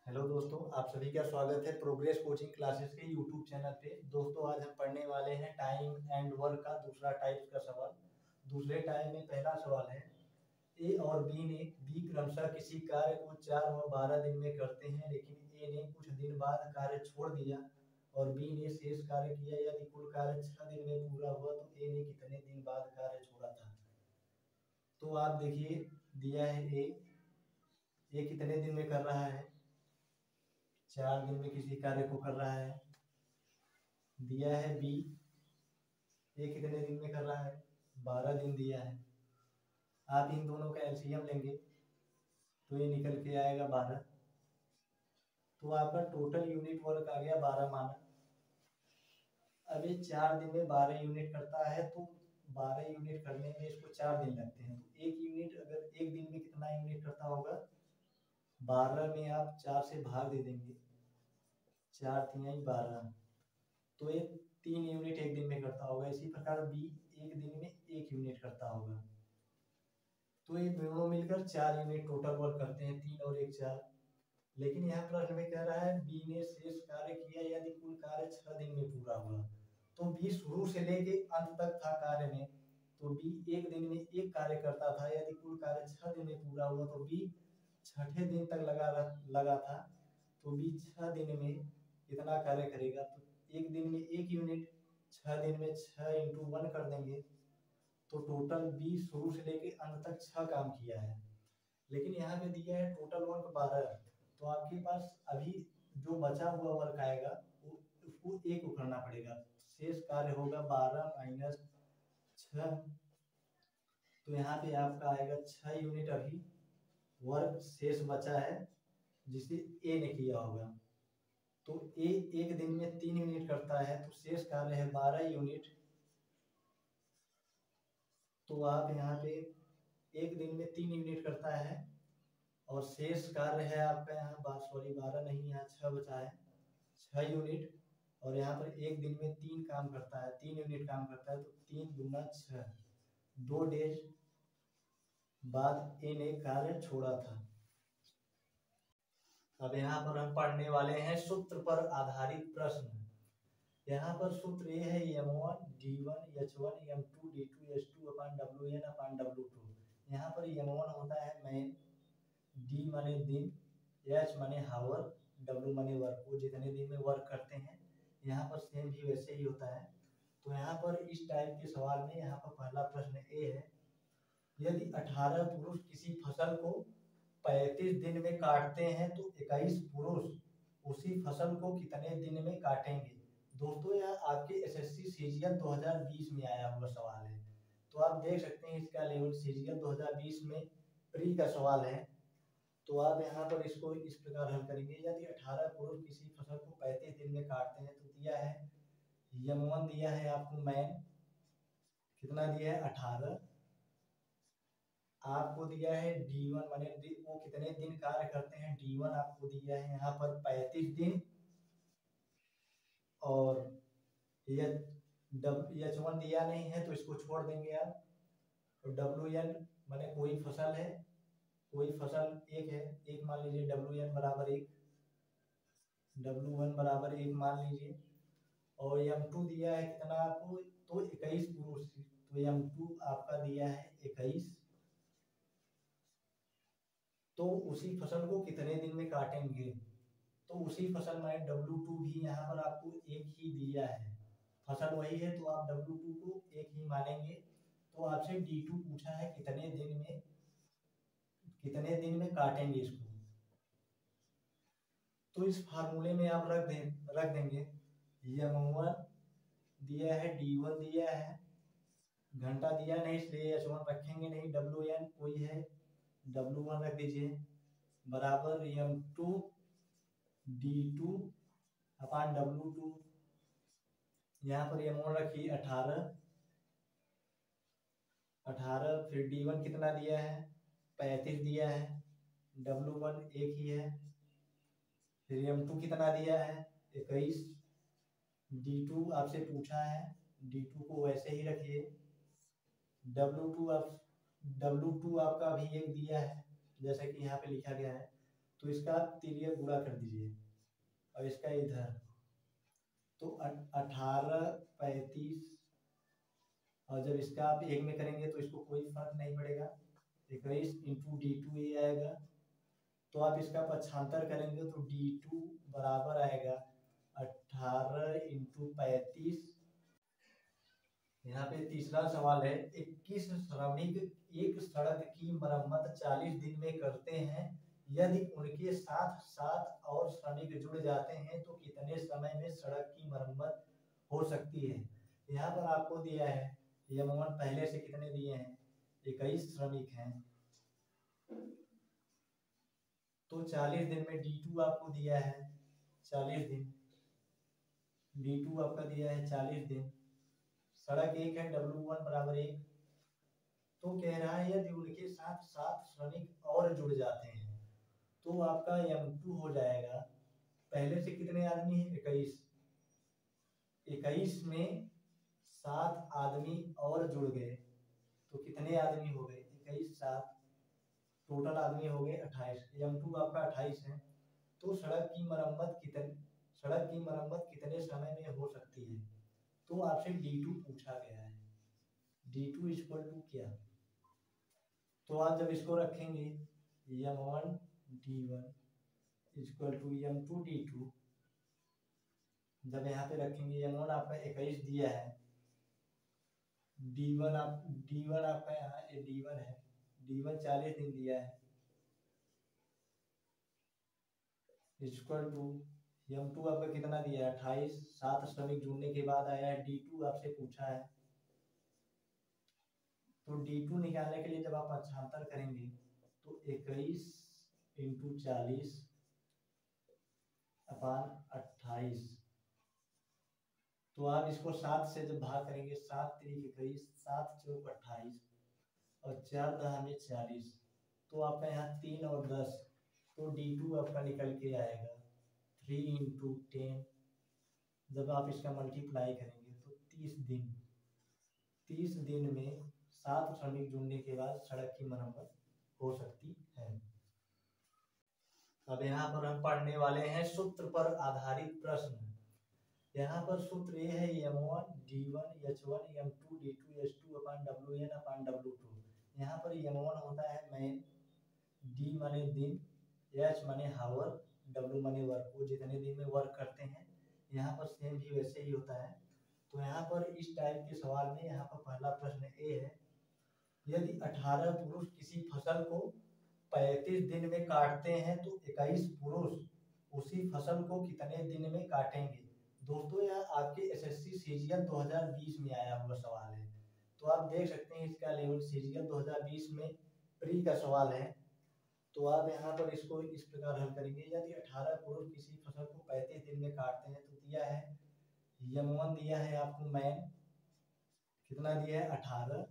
Hello दोस्तों, आप सभी का स्वागत है प्रोग्रेस कोचिंग क्लासेस के यूट्यूब चैनल पे। दोस्तों, आज हम पढ़ने वाले हैं टाइम एंड वर्क का दूसरा टाइप का सवाल। दूसरे टाइम में पहला सवाल है, ए और बी क्रमशः किसी कार्य को 4 व 12 दिन में करते हैं, लेकिन ए ने कुछ दिन बाद कार्य छोड़ दिया और बी ने शेष कार्य किया। यदि कुल कार्य 6 दिन में पूरा हुआ तो ए ने कितने दिन बाद कार्य छोड़ा था। तो आप देखिए, दिया है ए कितने दिन में कर रहा है, 4 दिन में किसी कार्य को कर रहा है। दिया है बी, ये कितने दिन में कर रहा है, 12 दिन दिया है। आप इन दोनों का एलसीएम लेंगे तो ये निकल के आएगा 12। तो आपका टोटल यूनिट वर्क आ गया 12 माना। अब ये 4 दिन में 12 यूनिट करता है, तो 12 यूनिट करने में इसको 4 दिन लगते हैं। तो एक यूनिट अगर एक दिन में कितना यूनिट करता होगा, 12 में आप 4 से भाग दे देंगे, 4 तिहाई 12, तो ये 3 यूनिट एक दिन में करता होगा। इसी प्रकार बी एक दिन में 1 यूनिट करता होगा। तो ये दोनों मिलकर 4 यूनिट टोटल वर्क करते हैं, 3 और 1 4। लेकिन यहाँ प्रश्न में कह रहा है बी ने शेष कार्य किया यदि कुल कार्य 6 दिन में पूरा हुआ। तो बी शुरू से लेके अंत तक था कार्य में, तो बी एक दिन में एक कार्य करता था। यदि कुल कार्य 6 दिन में पूरा हुआ तो बी छठे दिन तक लगा था। तो बी 6 दिन में कितना कार्य करेगा, तो एक दिन में 1 यूनिट, 6 दिन में 6 × 1 कर देंगे। तो टोटल बी शुरू से लेके अंत तक 6 काम किया है। लेकिन यहाँ पे दिया है टोटल वर्क 12। तो आपके पास अभी जो बचा हुआ वर्क आएगा उसको 1 को करना पड़ेगा। शेष कार्य होगा 12 - 6। तो यहाँ पे आपका आएगा 6 यूनिट अभी वर्क शेष बचा है जिसे ए ने किया होगा। तो ए एक दिन में 3 यूनिट करता है, तो शेष कार्य है 12 यूनिट। तो आप यहाँ पे एक दिन में 3 यूनिट करता है और शेष कार्य है आपका यहाँ 12 नहीं, यहाँ 6 बचा है, 6 यूनिट। और यहाँ पर एक दिन में 3 काम करता है, 3 यूनिट काम करता है, तो 3 दूना 6, 2 डेज बाद ए ने कार्य छोड़ा था। अब यहाँ पर हम पढ़ने वाले हैं सूत्र पर आधारित प्रश्न। यहाँ पर सूत्र ये है m1 d1 h1 m2 d2 h2 अपन wn अपन w2। यहाँ पर m1 होता है मैन, d माने दिन, h माने हावर, w माने वर्क, वो जितने दिन में वर्क करते हैं। यहाँ पर सेम भी वैसे ही होता है। तो यहाँ पर इस टाइप के सवाल में यहाँ पर पहला प्रश्न ए है, यदि 18 पुरुष किसी फसल को 35 दिन में काटते हैं तो 21 पुरुष उसी फसल को कितने दिन में काटेंगे। दोस्तों, यह आपके एसएससी सीजीएल 2020 में आया हुआ सवाल है। तो आप देख सकते हैं इसका लेवल सीजीएल 2020 में प्री का सवाल है। तो आप यहाँ पर इसको इस प्रकार हल करेंगे, यदि 18 पुरुष किसी फसल को 35 दिन में काटते हैं तो दिया है m1 दिया है आपको मैन, कितना दिया है 18। आपको दिया है d1 माने वो कितने दिन कार्य करते हैं, d1 आपको दिया है यहाँ पर 35 दिन। और h1 दिया नहीं है तो इसको छोड़ देंगे आप। तो wn माने कोई फसल है, कोई फसल एक है, एक मान लीजिए wn बराबर 1, w1 बराबर 1 मान लीजिए। और m2 दिया है कितना आपको, तो 21 पुरुष, तो m2 आपका दिया है 21। तो उसी फसल को कितने दिन में काटेंगे, तो उसी फसल में W2 भी यहाँ पर आपको एक ही दिया है, फसल वही है, तो आप W2 को एक ही मानेंगे। तो आपसे D2 पूछा है कितने दिन में काटेंगे इसको। तो इस फार्मूले में आप रख देंगे, m1 दिया है, d1 दिया है, घंटा दिया नहीं इसलिए h1 रखेंगे नहीं, wn कोई है, w1 रख दीजिए, बराबर m2 d2 अपान w2। यहाँ पर m1 रखिए 18, फिर d1 कितना दिया है 35 दिया है, w1 एक ही है, फिर m2 कितना दिया है 21, d2 आपसे पूछा है, d2 को वैसे ही रखिए, w2 आपका भी एक दिया है जैसे कि यहाँ पे लिखा गया है। तो इसका आप तिर्यक गुणा कर दीजिए और इसका इधर, तो 18 35, और जब इसका आप एक में करेंगे तो इसको कोई फर्क नहीं पड़ेगा, 21 इंटू D2 ये आएगा। तो आप इसका पक्षांतर करेंगे तो D2 बराबर आएगा 18 इंटू 35। यहाँ पे तीसरा सवाल है, 21 श्रमिक एक सड़क की मरम्मत 40 दिन में करते हैं, यदि उनके साथ 7 और श्रमिक जुड़ जाते हैं तो कितने समय में सड़क की मरम्मत हो सकती है। यहाँ पर आपको दिया है, ये अमूमन पहले से कितने दिए हैं, 21 श्रमिक हैं, तो 40 दिन में D2 आपको दिया है 40 दिन, D2 आपका दिया है 40 दिन, सड़क एक है, W1 बराबर 1, तो कह रहा है यदि उनके साथ 7 श्रमिक और जुड़ जाते हैं तो आपका M2 हो जाएगा, पहले से कितने आदमी हैं, 21, 21 में 7 आदमी और जुड़ गए तो कितने आदमी हो गए, 21 7, टोटल आदमी हो गए 28, M2 आपका 28 है। तो सड़क की मरम्मत कितने समय में हो सकती है, तो आपसे D2 पूछा गया है, D2 इक्वल टू क्या, तो आप जब इसको रखेंगे M1 D1 equal to M2 D2, जब यहाँ पे रखेंगे M1 आपका 21 दिया है, D1 आपका यहाँ D1 है, D1 40 दिन दिया है, इक्वल टू M2 आपका कितना दिया है 28, 7 श्रमिक जुड़ने के बाद आया है, D2 आपसे पूछा है, तो D2 निकालने के लिए जब आप पक्षांतर करेंगे तो 21 इंटू 40 अपान 28, तो आप इसको 7 से जब भाग करेंगे, 7 3 21, 7 चौक 28 और 4 दहा में 40, तो आपका यहाँ 3 और 10, तो D2 आपका निकल के आएगा 3 इंटू 10, जब आप इसका मल्टीप्लाई करेंगे तो 30 दिन में 7 श्रमिक जुड़ने के बाद सड़क की मरम्मत हो सकती है। अब यहाँ पर हम पढ़ने वाले हैं सूत्र पर आधारित प्रश्न। यहाँ पर सूत्र ये है M1 D1 H1 M2 D2 H2 अपान WN अपान W2। यहाँ पर M1 होता है मैन, D माने दिन, H माने हावर, W माने वर्क, वो जितने दिन में वर्क करते हैं। यहाँ पर सेम भी वैसे ही होता है। तो यहाँ पर इस टाइप के सवाल में यहाँ पर पहला प्रश्न ए है, यदि 18 पुरुष किसी फसल को 35 दिन में काटते हैं तो 21 पुरुष उसी फसल को कितने दिन में काटेंगे। दोस्तों यह आपके एसएससी सीजीएल 2020 में आया हुआ सवाल है, तो आप देख सकते हैं इसका लेवल सीजीएल 2020 में प्री का सवाल है। तो आप यहाँ पर इसको इस प्रकार हल करेंगे, यदि 18 पुरुष किसी फसल को 35 दिन में काटते हैं तो दिया है M1 दिया है आपको मैन, कितना दिया है 18,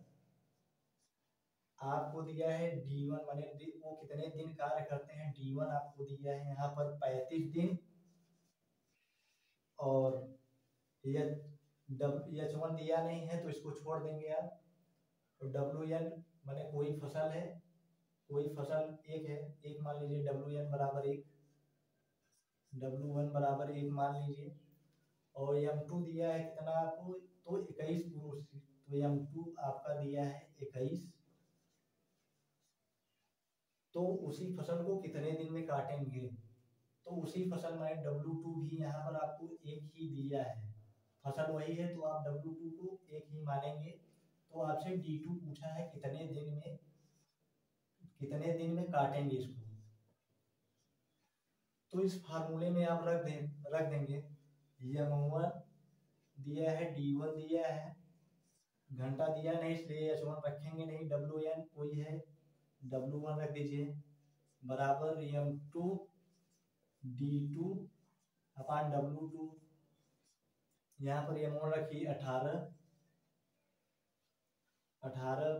आपको दिया है D1 माने वो कितने दिन कार्य करते हैं, D1 आपको दिया है यहाँ पर 35 दिन, और H1 दिया नहीं है तो इसको छोड़ देंगे आप। तो WN माने कोई फसल है, कोई फसल एक है, एक मान लीजिए WN बराबर 1, W1 बराबर 1 मान लीजिए, और M2 दिया है कितना आपको, तो 21 पुरुष, तो M2 आपका दिया है 21, तो उसी फसल को कितने दिन में काटेंगे, तो उसी फसल में W2 भी यहाँ पर आपको एक ही दिया है, फसल वही है तो आप W2 को एक ही मानेंगे। तो आपसे D2 पूछा है कितने दिन में काटेंगे इसको, तो इस फार्मूले में आप रख देंगे M1 दिया है, D1 दिया है, घंटा दिया नहीं इसलिए H1 रखेंगे नहीं, WN कोई है, W1 रख दीजिए, बराबर M2 D2 अपान W2, यहाँ पर M1 रखिए 18,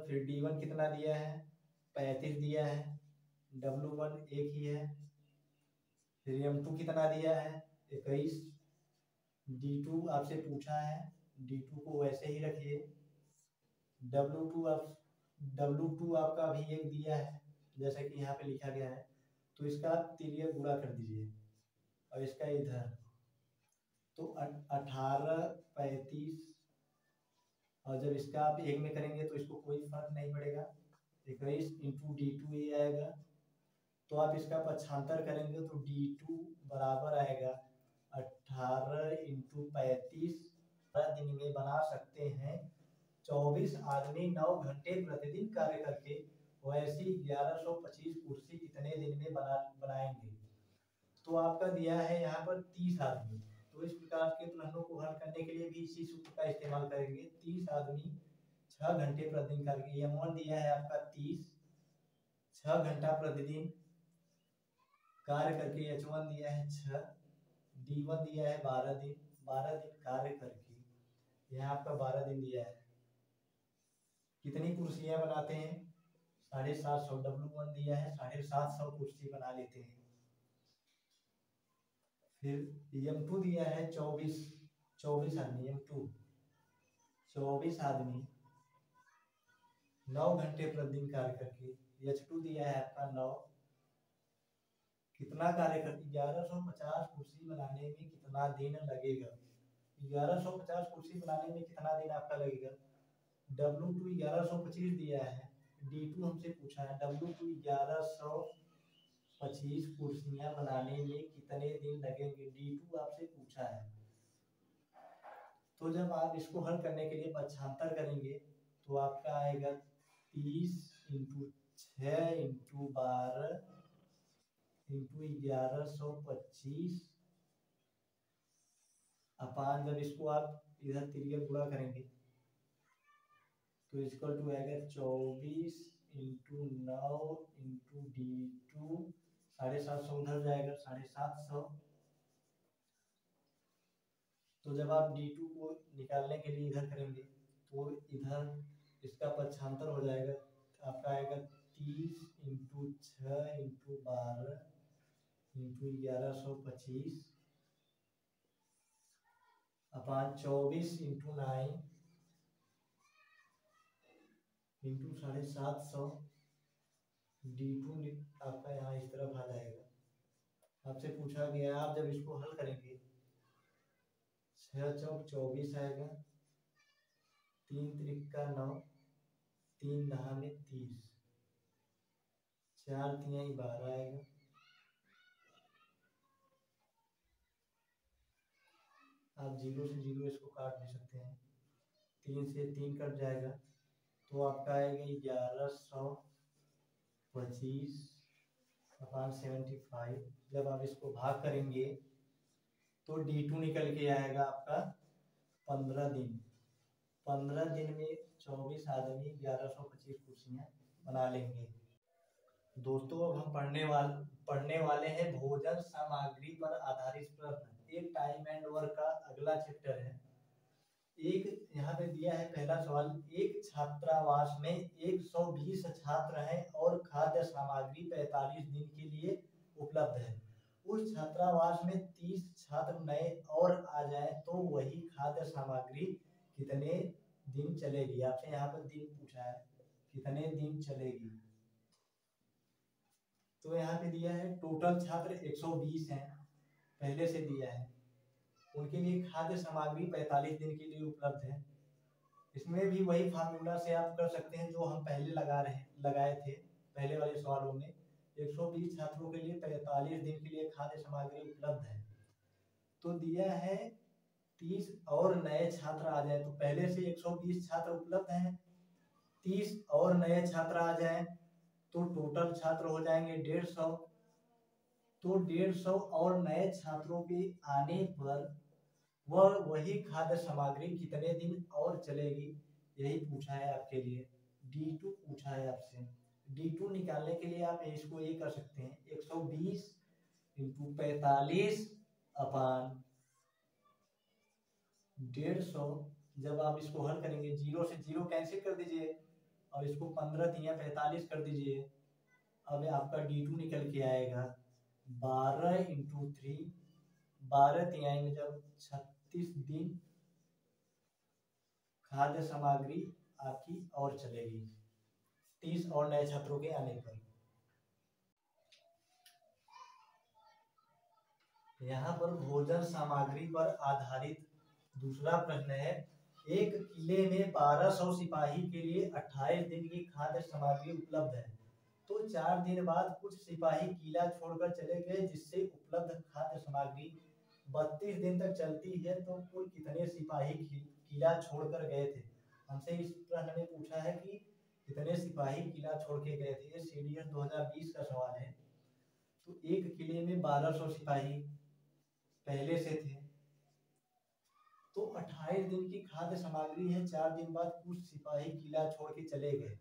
फिर D1 कितना दिया है 35 दिया है, W1 एक ही है, फिर M2 कितना दिया है 21, D2 आपसे पूछा है, D2 को वैसे ही रखिए, W2 आपका भी एक दिया है जैसे कि यहाँ पे लिखा गया है, तो इसका आप तिर्यक गुणा कर दीजिए और इसका इधर, तो 18, 35, और जब इसका आप एक में करेंगे तो इसको कोई फर्क नहीं पड़ेगा, 21 इंटू D2 ये आएगा। तो आप इसका पक्षांतर करेंगे तो D2 बराबर आएगा 18 इंटू 35। दिन में बना सकते हैं 24 आदमी 9 घंटे प्रतिदिन कार्य करके, वैसी 1125 कुर्सी कितने दिन में बनाएंगे। तो आपका दिया है यहाँ पर 30 आदमी, तो इस प्रकार के प्रश्नों को हल करने के लिए भी इसी सूत्र का इस्तेमाल करेंगे। 30 आदमी 6 घंटे प्रतिदिन करके, M1 दिया है आपका 30, 6 घंटा प्रतिदिन कार्य करके, H1 दिया है 6, D1 दिया है 12 दिन, 12 दिन कार्य करके, यहाँ आपका 12 दिन दिया है। कितनी कुर्सियां बनाते हैं 750, W1 दिया है 750 कुर्सी बना लेते हैं। फिर M2 दिया है 24 आदमी, M2 24 आदमी 9 घंटे प्रतिदिन कार्य करके, H2 दिया है आपका 9, कितना कार्य करके 1150 कुर्सी बनाने में कितना दिन लगेगा। 1150 कुर्सी बनाने में कितना दिन आपका लगेगा। W2 1125 दिया है, D2 हमसे पूछा है, W2 1125 कुर्सियां बनाने में कितने दिन लगेंगे, D2 आपसे पूछा है। तो जब आप इसको हल करने के लिए पक्षांतर करेंगे तो आपका आएगा 30 इंटू 6 इंटू 12 इंटू 1125 अपान, जब इसको आप इधर तिर्यक गुणा करेंगे तो इक्वल टू आएगा 24 इंटू 9 इंटू D2, 750 उधर जाएगा 750। तो जब आप D2 को निकालने के लिए इधर करेंगे तो इधर इसका पक्षांतर हो जाएगा, आपका आएगा 30 इंटू 6 इंटू 12 इंटू 1125 अपान 24 इंटू 9 इंटू 750। D2 आपका यहाँ इस तरफ आ जाएगा। आपसे पूछा गया, आप जब इसको हल करेंगे 6 चौक 24 आएगा, 3 त्रिक 9, 3 दहा में 30, 4 तिहाई 12 आएगा। आप 0 से 0 इसको काट भी सकते हैं, 3 से 3 कट जाएगा तो आपका आएगा 1125 अपान 75। जब आप इसको भाग करेंगे तो D2 निकल के आएगा आपका 15 दिन। 15 दिन में 24 आदमी 1125 कुर्सियां बना लेंगे। दोस्तों अब हम पढ़ने वाले हैं भोजन सामग्री पर आधारित प्रश्न। एक टाइम एंड वर्क का अगला चैप्टर है। एक यहाँ पे दिया है पहला सवाल, एक छात्रावास में 120 छात्र हैं और खाद्य सामग्री 45 दिन के लिए उपलब्ध है। उस छात्रावास में 30 छात्र नए और आ जाए तो वही खाद्य सामग्री कितने दिन चलेगी। आपसे यहाँ पर दिन पूछा है, कितने दिन चलेगी। तो यहाँ पे दिया है टोटल छात्र 120 हैं, पहले से दिया है, उनके लिए खाद्य सामग्री 45 दिन के लिए उपलब्ध है। इसमें भी वही फार्मूला से आप कर सकते हैं जो हम पहले लगाए थे पहले वाले सवालों में। 120 छात्रों के लिए 45 दिन के लिए खाद्य सामग्री उपलब्ध है। तो दिया है 30 और नए छात्र आ जाए, तो पहले से 120 छात्र उपलब्ध हैं, 30 और नए छात्र आ जाए तो टोटल छात्र हो जाएंगे 150। तो 150 और नए छात्रों के आने पर वही खाद्य सामग्री कितने दिन और चलेगी, यही पूछा है आपके लिए। D2 पूछा है आपसे। D2 निकालने के लिए आप इसको ये कर सकते हैं, 120 इंटू 45 अपान 150। जब आप इसको हल करेंगे 0 से 0 कैंसिल कर दीजिए और इसको 15 तिया 45 कर दीजिए। अब आपका D2 निकल के आएगा 12 इंटू 3, 12 तिहाई में जब 36 दिन खाद्य सामग्री आपकी और चलेगी 30 और नए छात्रों के आने पर। यहाँ पर भोजन सामग्री पर आधारित दूसरा प्रश्न है, एक किले में 1200 सिपाही के लिए 28 दिन की खाद्य सामग्री उपलब्ध है, तो 4 दिन बाद कुछ सिपाही किला छोड़कर चले गए जिससे उपलब्ध खाद्य सामग्री 32 दिन तक चलती है, तो कुल कितने सिपाही किला छोड़कर गए थे। हमसे इस प्रश्न में पूछा है कि कितने सिपाही किला छोड़ के गए थे। ये CDS 2020 का सवाल है। तो एक किले में 1200 सिपाही पहले से थे, तो 28 दिन की खाद्य सामग्री है, 4 दिन बाद कुछ सिपाही किला छोड़ के चले गए,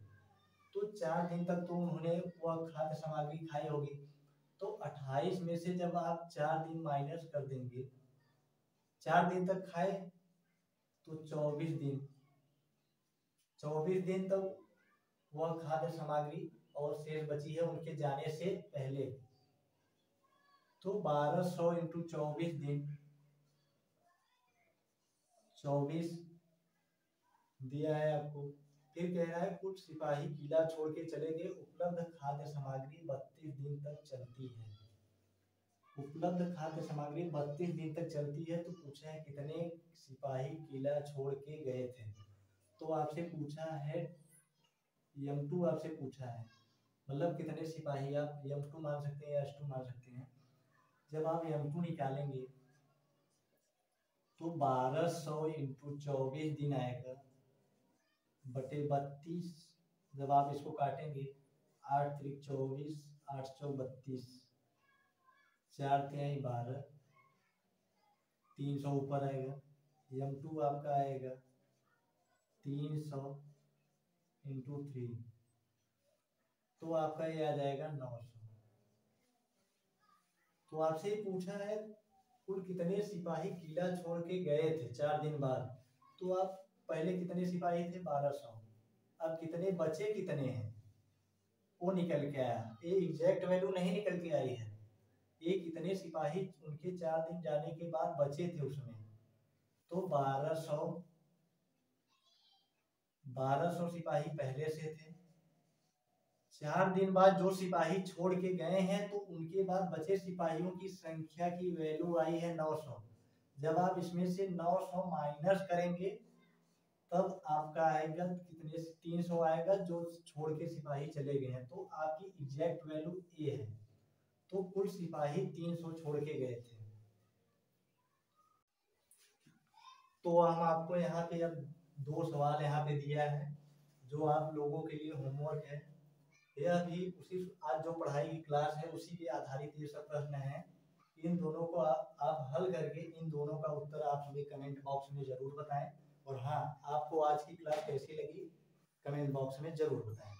तो 4 दिन तक तो उन्होंने वह खाद्य सामग्री खाई होगी। तो 28 में से जब आप 4 दिन माइनस कर देंगे, 4 दिन तक खाए तो 24 दिन तक वह खाद्य सामग्री और शेष बची है उनके जाने से पहले। तो 1200 इंटू 24 दिन, 24 दिया है आपको। फिर कह रहा है कुछ सिपाही किला छोड़ के चले गए, उपलब्ध खाद्य सामग्री 32 दिन तक चलती है। उपलब्ध खाद्य सामग्री 32 दिन तक चलती है, तो पूछा है कितने सिपाही किला छोड़ के गए थे। तो आपसे पूछा है M2, आपसे पूछा है मतलब कितने सिपाही, आप M2 मान सकते हैं या S2 मान सकते हैं। जब आप M2 निकालेंगे तो 1200 इंटू 24 दिन आएगा बटे 32। जब आप इसको काटेंगे 8 त्रिक 24, 8 चौक 32, 4 तिहाई 12, 300 ऊपर आएगा। M2 आपका आएगा 300 इंटू 3, तो आपका ये आ जाएगा 900। तो आपसे पूछा है कुल कितने सिपाही किला छोड़ के गए थे 4 दिन बाद, तो आप पहले कितने सिपाही थे 1200, अब कितने बचे कितने हैं वो निकल के आया। ये एग्जैक्ट वैल्यू नहीं निकल के आई है, ये कितने सिपाही उनके 4 दिन जाने के बाद बचे थे उसमें। तो 1200 सिपाही पहले से थे, 4 दिन बाद जो सिपाही छोड़ के गए हैं तो उनके बाद बचे सिपाहियों की संख्या की वैल्यू आई है 900। जब आप इसमें से 900 माइनस करेंगे तब आपका आएगा कितने, 300 आएगा जो छोड़ के सिपाही चले गए हैं, तो आपकी एग्जैक्ट वैल्यू ये है। तो कुल सिपाही 300 छोड़ के गए थे। तो हम आपको यहाँ पे अब 2 सवाल यहाँ पे दिया है जो आप लोगों के लिए होमवर्क है। यह भी उसी आज जो पढ़ाई की क्लास है उसी के आधारित ये सब प्रश्न हैं। इन दोनों को आप हल करके इन दोनों का उत्तर आप हमें कमेंट बॉक्स में जरूर बताएं। और हाँ, आपको आज की क्लास कैसी लगी कमेंट बॉक्स में जरूर बताएं।